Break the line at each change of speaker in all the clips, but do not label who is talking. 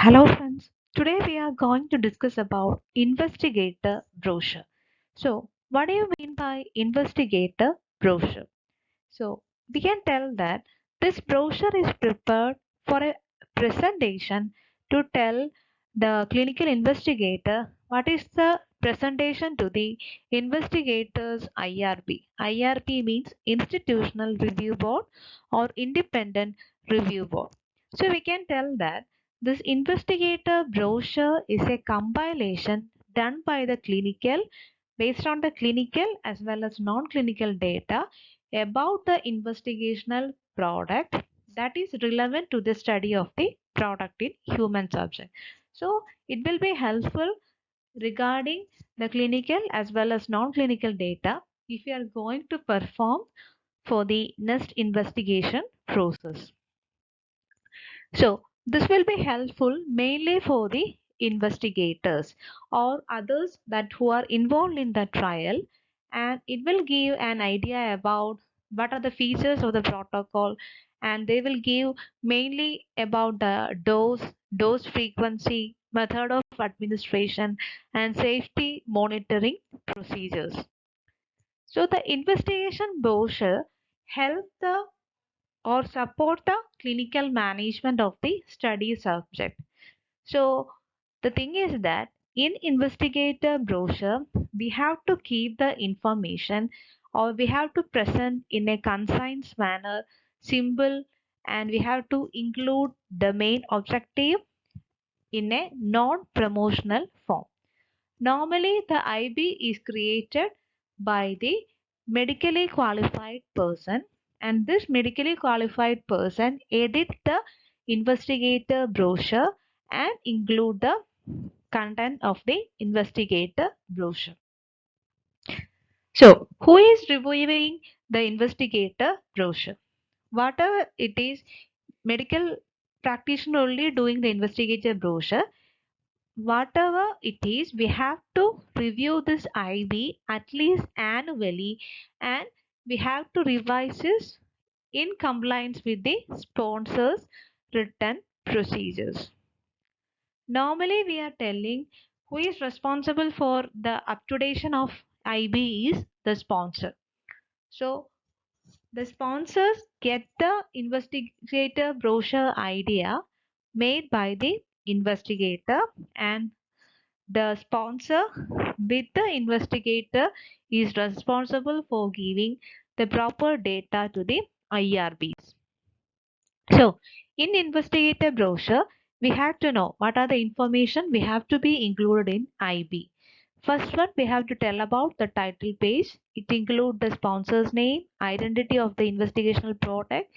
Hello friends, today we are going to discuss about investigator brochure. So, what do you mean by investigator brochure? So, we can tell that this brochure is prepared for a presentation to tell the clinical investigator what is the presentation to the investigator's IRB. IRB means Institutional Review Board or Independent Review Board. So, we can tell that this investigator brochure is a compilation done by the clinical based on the clinical as well as non-clinical data about the investigational product that is relevant to the study of the product in human subject. So it will be helpful regarding the clinical as well as non-clinical data if you are going to perform for the next investigation process. So this will be helpful mainly for the investigators or others that who are involved in the trial, and it will give an idea about what are the features of the protocol, and they will give mainly about the dose frequency, method of administration, and safety monitoring procedures. So the investigation brochure help the or support the clinical management of the study subject. So the thing is that in investigator brochure, we have to keep the information or we have to present in a concise manner, simple, and we have to include the main objective in a non-promotional form. Normally, the IB is created by the medically qualified person, and this medically qualified person edit the investigator brochure and include the content of the investigator brochure. So, who is reviewing the investigator brochure? Whatever it is, medical practitioner only doing the investigator brochure. Whatever it is, we have to review this IB at least annually, and we have to revise this in compliance with the sponsor's written procedures. Normally, we are telling who is responsible for the updation of IB is the sponsor. So, the sponsors get the investigator brochure idea made by the investigator, and the sponsor with the investigator is responsible for giving the proper data to the IRBs. So in investigator brochure, we have to know what are the information we have to be included in IB. First one, we have to tell about the title page. It includes the sponsor's name, identity of the investigational product,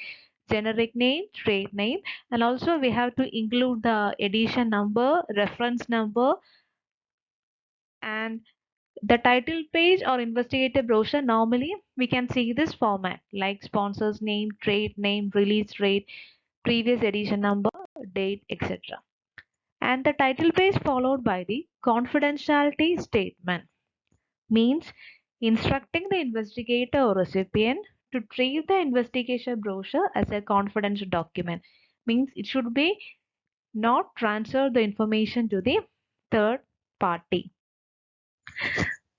generic name, trade name, and also we have to include the edition number, reference number, and the title page or investigator brochure. Normally we can see this format like sponsor's name, trade name, release date, previous edition number, date, etc. And the title page followed by the confidentiality statement means instructing the investigator or recipient to treat the investigation brochure as a confidential document, means it should be not transfer the information to the third party.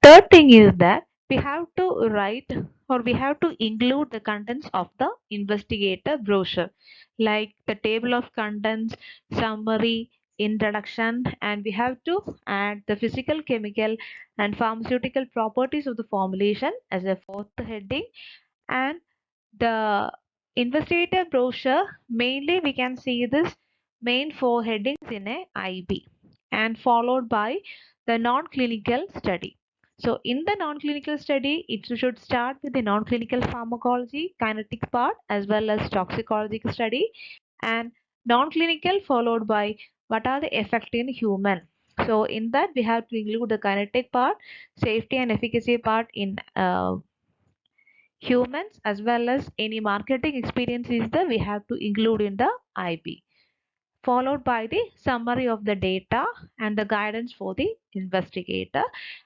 Third thing is that we have to write or we have to include the contents of the investigator brochure, like the table of contents, summary, introduction, and we have to add the physical, chemical, and pharmaceutical properties of the formulation as a fourth heading. And the investigator brochure, mainly we can see this main four headings in a IB, and followed by the non-clinical study. So in the non-clinical study, it should start with the non-clinical pharmacology, kinetic part, as well as toxicological study, and non-clinical followed by what are the effect in human. So in that we have to include the kinetic part, safety and efficacy part in humans, as well as any marketing experience is there we have to include in the IB, followed by the summary of the data and the guidance for the investigator,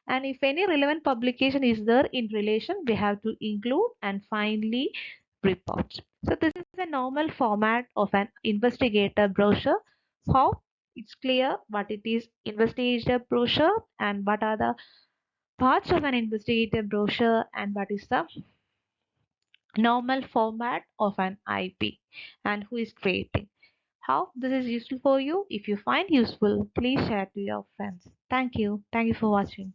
and if any relevant publication is there in relation we have to include, and finally reports. So this is a normal format of an investigator brochure. How it's clear what it is investigator brochure and what are the parts of an investigator brochure and what is the normal format of an IP and who is creating. How this is useful for you. If you find useful, please share to your friends. Thank you. Thank you for watching.